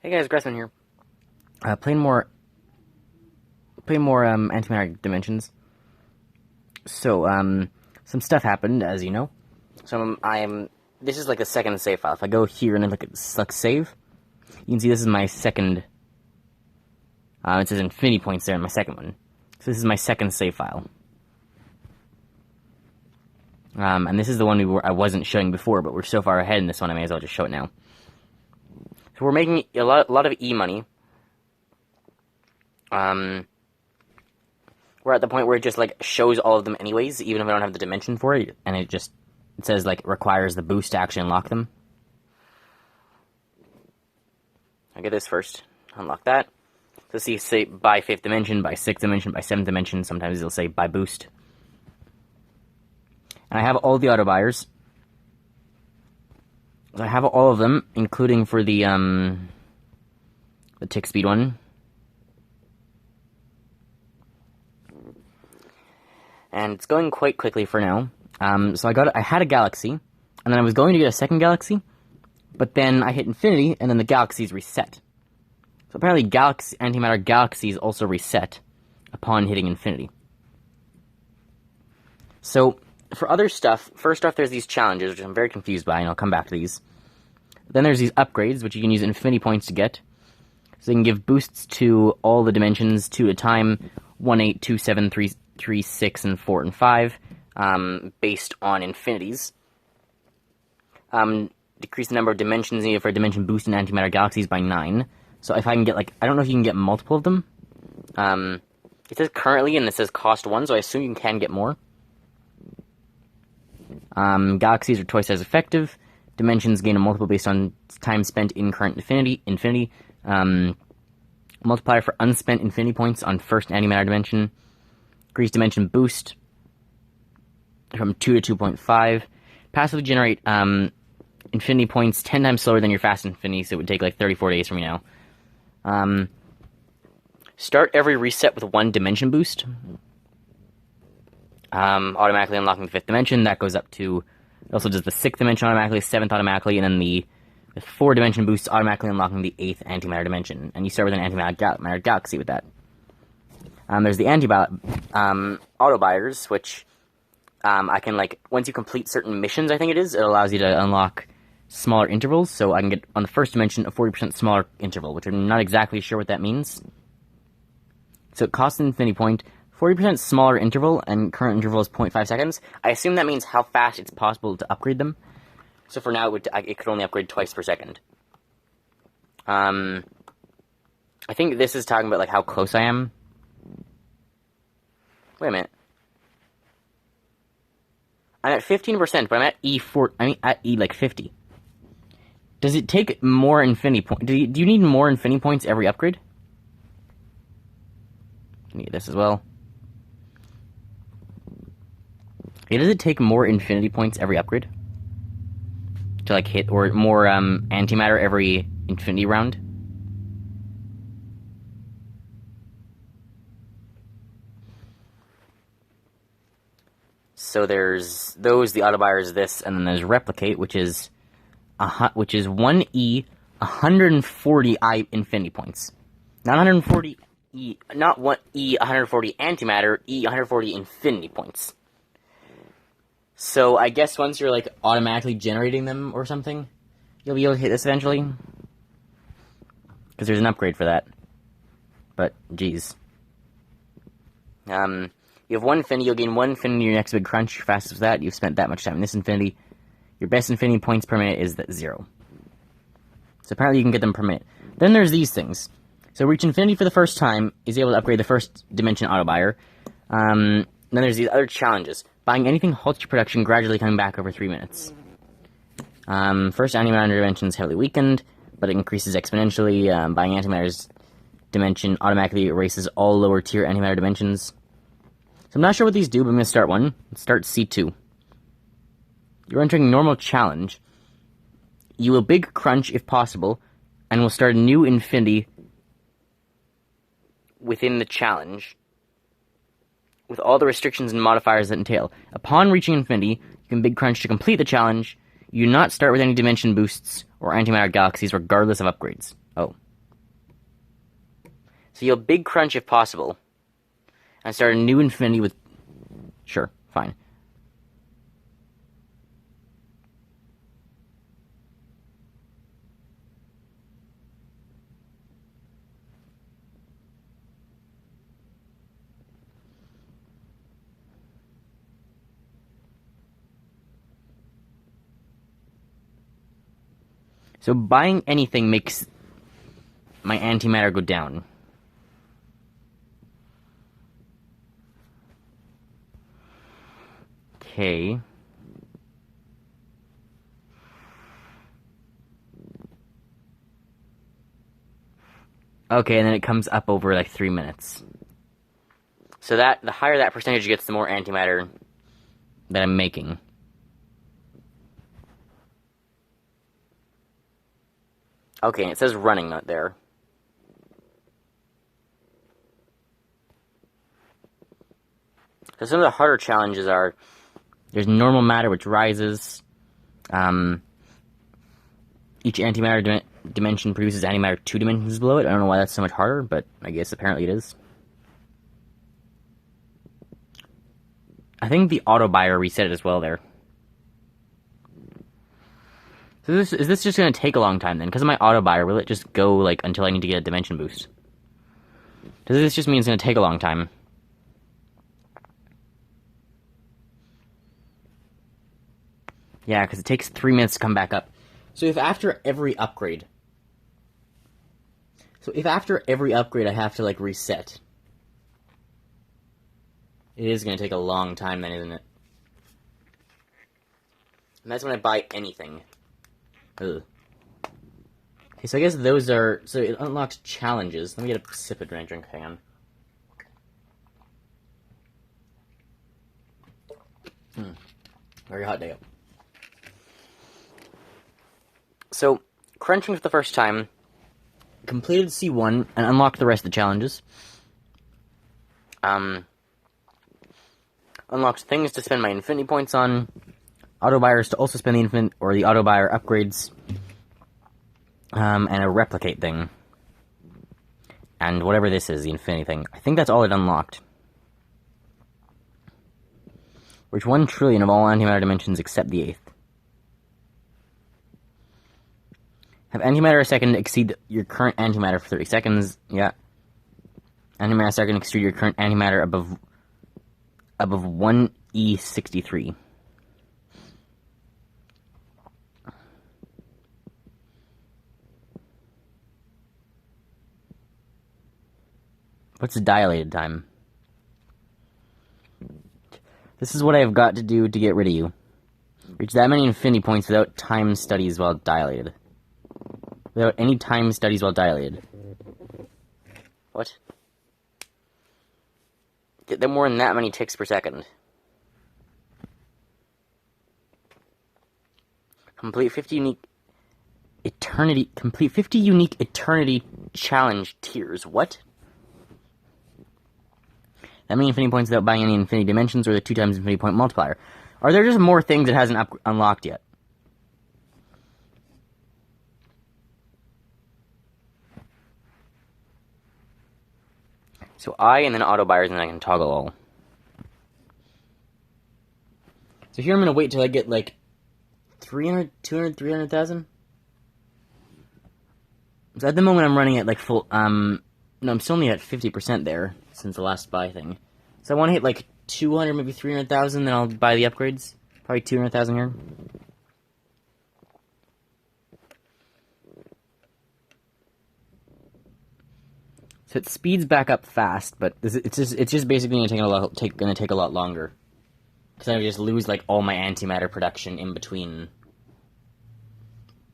Hey guys, Gressman here. Playing more Antimatter Dimensions. So, some stuff happened, as you know. So, this is like a second save file. If I go here and then look at select save, you can see this is my second, it says infinity points there in my second one. So this is my second save file. And this is the one I wasn't showing before, but we're so far ahead in this one, I may as well just show it now. So we're making a lot of E-money. We're at the point where it just, like, shows all of them anyways, even if I don't have the dimension for it, and it says, like, it requires the boost to actually unlock them. I'll get this first. Unlock that. So see, say, by 5th dimension, by 6th dimension, by 7th dimension, sometimes it'll say by boost. And I have all the auto buyers. So I have all of them, including for the tick speed one. And it's going quite quickly for now. So I had a galaxy, and then I was going to get a second galaxy, but then I hit infinity, and then the galaxies reset. So apparently antimatter galaxies also reset upon hitting infinity. So, for other stuff, first off there's these challenges, which I'm very confused by, and I'll come back to these. Then there's these upgrades, which you can use infinity points to get. So you can give boosts to all the dimensions 2 at a time, 1, 8, 2, 7, 3, 6, and 4, and 5, based on infinities. Decrease the number of dimensions needed for a dimension boost in antimatter galaxies by 9. So if I can get, like, I don't know if you can get multiple of them. It says currently, and it says cost 1, so I assume you can get more. Galaxies are twice as effective. Dimensions gain a multiple based on time spent in current infinity. Multiplier for unspent infinity points on first antimatter dimension. Increase dimension boost from 2 to 2.5. Passively generate infinity points 10 times slower than your fast infinity, so it would take like 34 days from you now. Start every reset with 1 dimension boost. Automatically unlocking the 5th dimension. That goes up to... It also does the 6th dimension automatically, 7th automatically, and then the 4 dimension boosts automatically unlocking the 8th antimatter dimension. And you start with an antimatter galaxy with that. There's the auto buyers, which I can, like, once you complete certain missions, I think it is, it allows you to unlock smaller intervals. So I can get, on the first dimension, a 40% smaller interval, which I'm not exactly sure what that means. So it costs an infinity point, 40% smaller interval, and current interval is 0.5 seconds. I assume that means how fast it's possible to upgrade them. So for now, it could only upgrade twice per second. I think this is talking about, like, how close I am. Wait a minute. I'm at 15%, but I'm at E4. I mean, at E, like, 50. Does it take more infinity points? Do you need more infinity points every upgrade? Let me get this as well. Yeah, does it take more infinity points every upgrade? To, like, hit, or more, antimatter every infinity round? So there's those, the auto buyers, this, and then there's replicate, which is 1E, 140 I infinity points. Not 140 E, not 1E, 140 antimatter, E, 140 infinity points. So I guess once you're, like, automatically generating them or something, you'll be able to hit this eventually. Because there's an upgrade for that. But, geez. You have 1 infinity, you'll gain 1 infinity your next big crunch. Your fastest with that, you've spent that much time in this infinity. Your best infinity points per minute is 0. So apparently you can get them per minute. Then there's these things. So reach infinity for the first time is able to upgrade the first dimension auto buyer. Then there's these other challenges. Buying anything halts your production, gradually coming back over 3 minutes. First antimatter dimension is heavily weakened, but it increases exponentially. Buying antimatter's dimension automatically erases all lower tier antimatter dimensions. So I'm not sure what these do, but I'm going to start one. Let's start C2. You're entering normal challenge. You will big crunch if possible, and will start a new infinity within the challenge, with all the restrictions and modifiers that entail. Upon reaching infinity, you can big crunch to complete the challenge. You do not start with any dimension boosts or antimatter galaxies, regardless of upgrades. Oh, So you'll big crunch if possible. And start a new infinity with... Sure, fine. So buying anything makes my antimatter go down. Okay. Okay, and then it comes up over like 3 minutes. So that the higher that percentage gets, the more antimatter that I'm making. Okay, and it says running not there. So some of the harder challenges are, there's normal matter, which rises. Each antimatter dimension produces antimatter 2 dimensions below it. I don't know why that's so much harder, but I guess apparently it is. I think the auto buyer reset it as well there. So is this just going to take a long time then? Because of my auto buyer, will it just go like until I need to get a dimension boost? Does this just mean it's going to take a long time? Yeah, because it takes 3 minutes to come back up. So if after every upgrade... I have to, like, reset... It is going to take a long time then, isn't it? And that's when I buy anything. Ugh. Okay, so I guess those are... So it unlocks challenges. Let me get a sip of drink. Hang on. Very hot day out. So, crunching for the first time, completed C1, and unlocked the rest of the challenges. Unlocked things to spend my infinity points on, auto buyers to also spend the auto buyer upgrades, and a replicate thing. And whatever this is, the infinity thing. I think that's all it unlocked. Reach 1 trillion of all antimatter dimensions except the 8th. Have antimatter a second exceed your current antimatter for 30 seconds. Yeah. Antimatter a second exceed your current antimatter above 1E63. What's the dilated time? This is what I've got to do to get rid of you. Reach that many infinity points without time studies while dilated. Without any time studies while dilated. What? Get them more than that many ticks per second. Complete 50 unique eternity challenge tiers. What? That many infinity points without buying any infinity dimensions or the 2 times infinity point multiplier. Are there just more things it hasn't unlocked yet? So and then auto buyers, and then I can toggle all. So here I'm going to wait till I get like 300, 200, 300,000. So at the moment I'm running at like full, no, I'm still only at 50% there since the last buy thing. So I want to hit like 200, maybe 300,000, then I'll buy the upgrades. Probably 200,000 here. So it speeds back up fast, but it's just basically going to take a lot longer. Because I just lose like all my antimatter production in between,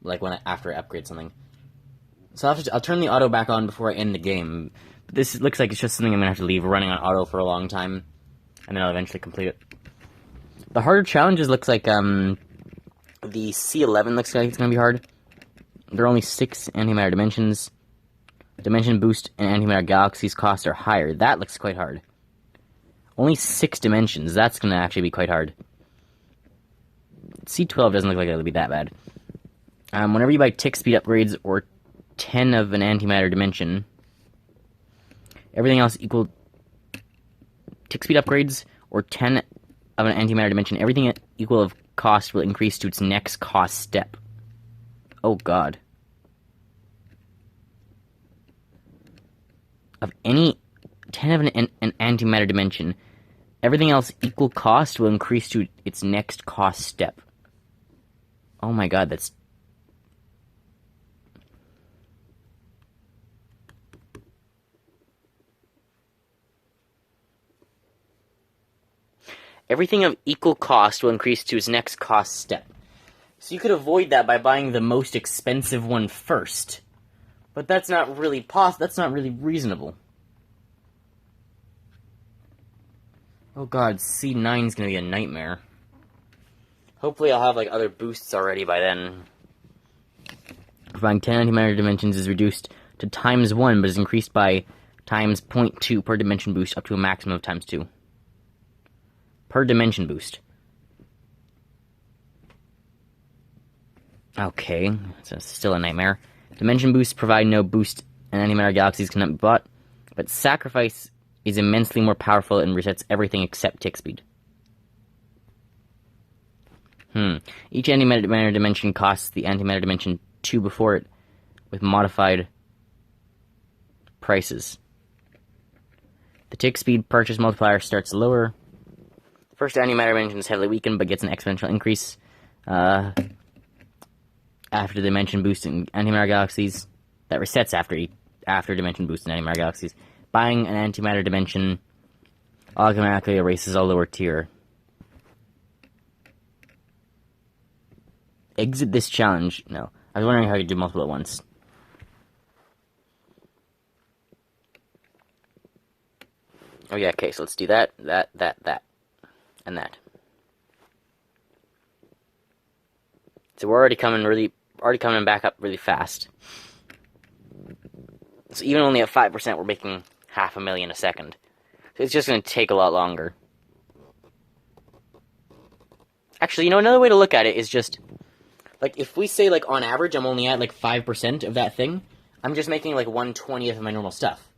like after I upgrade something. So I'll turn the auto back on before I end the game. But this looks like it's just something I'm gonna have to leave running on auto for a long time, and then I'll eventually complete it. The harder challenges looks like the C11 looks like it's gonna be hard. There are only 6 antimatter dimensions. Dimension boost and antimatter galaxies costs are higher. That looks quite hard. Only 6 dimensions. That's going to actually be quite hard. C12 doesn't look like it'll be that bad. Whenever you buy tick speed upgrades or 10 of an antimatter dimension, Everything else equal tick speed upgrades, or 10 of an antimatter dimension. Everything equal of cost will increase to its next cost step. Oh god. Of any 10 of an antimatter dimension, everything else equal cost will increase to its next cost step. Oh my god, that's... Everything of equal cost will increase to its next cost step. So you could avoid that by buying the most expensive one first. But that's not really that's not really reasonable. Oh god, C9's gonna be a nightmare. Hopefully I'll have, like, other boosts already by then. Buying 10 antimatter dimensions is reduced to ×1, but is increased by ×0.2 per dimension boost up to a maximum of ×2. Per dimension boost. Okay, so it's still a nightmare. Dimension boosts provide no boost, and antimatter galaxies cannot be bought, but sacrifice is immensely more powerful and resets everything except tick speed. Each antimatter dimension costs the antimatter dimension 2 before it, with modified prices. The tick speed purchase multiplier starts lower. The first antimatter dimension is heavily weakened, but gets an exponential increase after the dimension boost in antimatter galaxies. That resets after dimension boost in antimatter galaxies. Buying an antimatter dimension automatically erases a lower tier. Exit this challenge. No. I was wondering how you could do multiple at once. Oh yeah, okay, so let's do that, and that. So we're already coming back up really fast. So even only at 5%, we're making 500,000 a second. So it's just going to take a lot longer. Actually, you know, another way to look at it is just, like, if we say, like, on average, I'm only at, like, 5% of that thing, I'm just making, like, 1/20th of my normal stuff.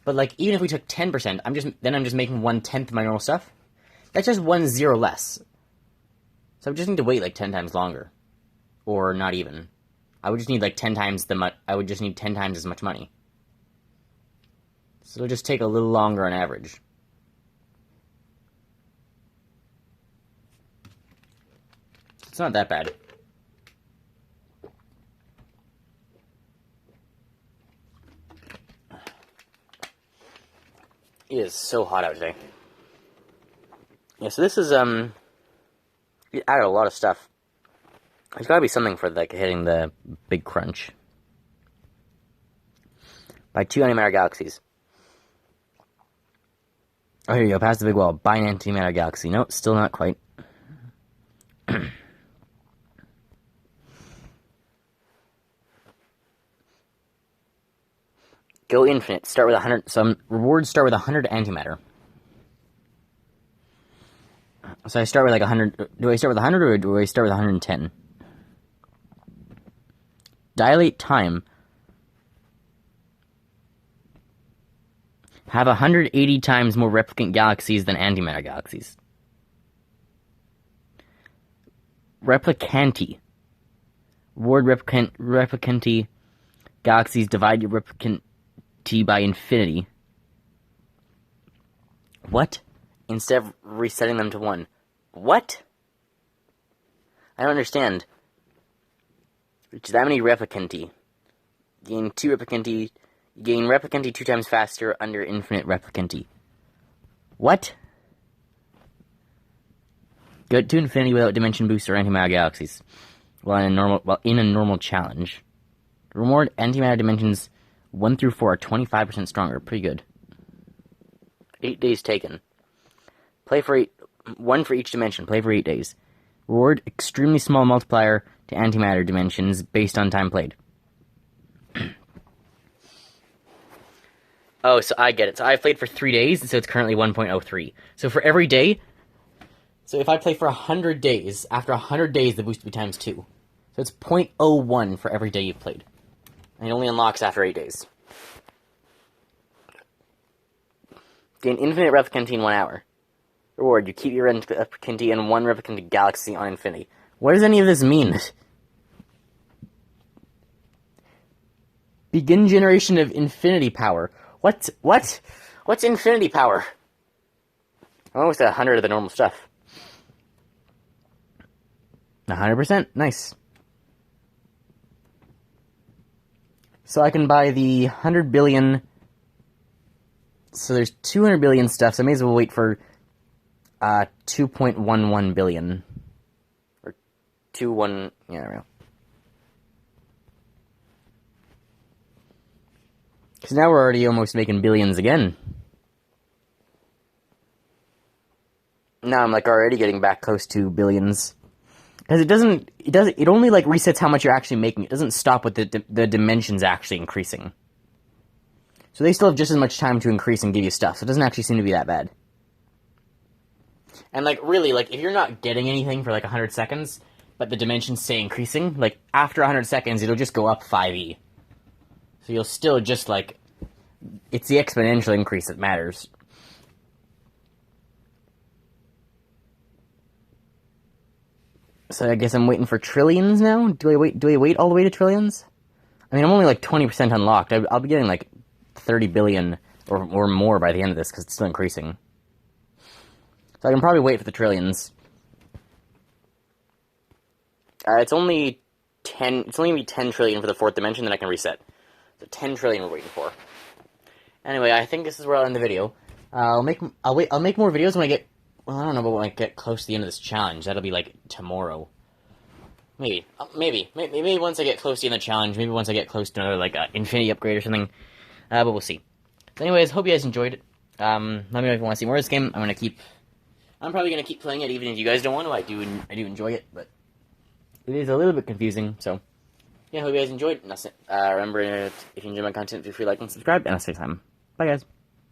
But, like, even if we took 10%, I'm just making 1/10 of my normal stuff. That's just 1 0 less. So I just need to wait, like, 10 times longer. Or not even. I would just need, like, 10 times I would just need 10 times as much money. So it'll just take a little longer on average. It's not that bad. It is so hot out today. Yeah, so this is, it added a lot of stuff. There's gotta be something for, like, hitting the big crunch. Buy 2 antimatter galaxies. Oh, here you go, past the big wall. Buy an antimatter galaxy. No, still not quite. Go infinite. Start with 100. Some rewards start with 100 antimatter. So I start with, like, 100. Do I start with 100 or do I start with 110? Dilate time. Have 180 times more replicant galaxies than antimatter galaxies. Replicanti. Reward replicanti galaxies. Divide your replicanti by infinity. What? Instead of resetting them to 1. What? I don't understand. Which is that many replicanti. Gain 2 replicanti. Gain replicanti 2 times faster under infinite replicanti. What? Go to infinity without dimension boost or antimatter galaxies. While in a normal challenge. Reward antimatter dimensions 1 through 4 are 25% stronger. Pretty good. 8 days taken. Play for 1 for each dimension. Play for 8 days. Reward extremely small multiplier to antimatter dimensions based on time played. Oh, so I get it. So I've played for 3 days, so it's currently 1.03. So for every day, so if I play for 100 days, after 100 days, the boost will be times 2. So it's 0.01 for every day you've played. And it only unlocks after 8 days. Gain infinite replicant in 1 hour. Reward, you keep your replicant in one replicant galaxy on infinity. What does any of this mean? Begin generation of infinity power. What? What's infinity power? I'm almost at 100 of the normal stuff. 100%. Nice. So I can buy the 100 billion. So there's 200 billion stuff, so I may as well wait for 2.11 billion. Or 2.1... yeah, I don't know. Because now we're already almost making billions again. Now I'm, like, already getting back close to billions. Because it only, like, resets how much you're actually making. It doesn't stop with the dimensions actually increasing. So they still have just as much time to increase and give you stuff. So it doesn't actually seem to be that bad. And, like, really, like, if you're not getting anything for, like, 100 seconds, but the dimensions stay increasing, like, after 100 seconds, it'll just go up 5e. So you'll still just, like, it's the exponential increase that matters. So I guess I'm waiting for trillions now? Do I wait all the way to trillions? I mean, I'm only, like, 20% unlocked. I'll be getting, like, 30 billion or more by the end of this, because it's still increasing. So I can probably wait for the trillions. It's only going to be 10 trillion for the 4th dimension, then I can reset. So 10 trillion we're waiting for. Anyway, I think this is where I'll end the video. I'll make more videos when I get... well, I don't know about when I get close to the end of this challenge. That'll be, like, tomorrow. Maybe once I get close to the end of the challenge. Maybe once I get close to another, like, infinity upgrade or something. But we'll see. So anyways, hope you guys enjoyed it. Let me know if you want to see more of this game. I'm probably going to keep playing it even if you guys don't want to. I do enjoy it, but it is a little bit confusing, so... yeah, hope you guys enjoyed. And remember, if you enjoy my content, feel free to like and subscribe, and I'll see you next time. Bye, guys.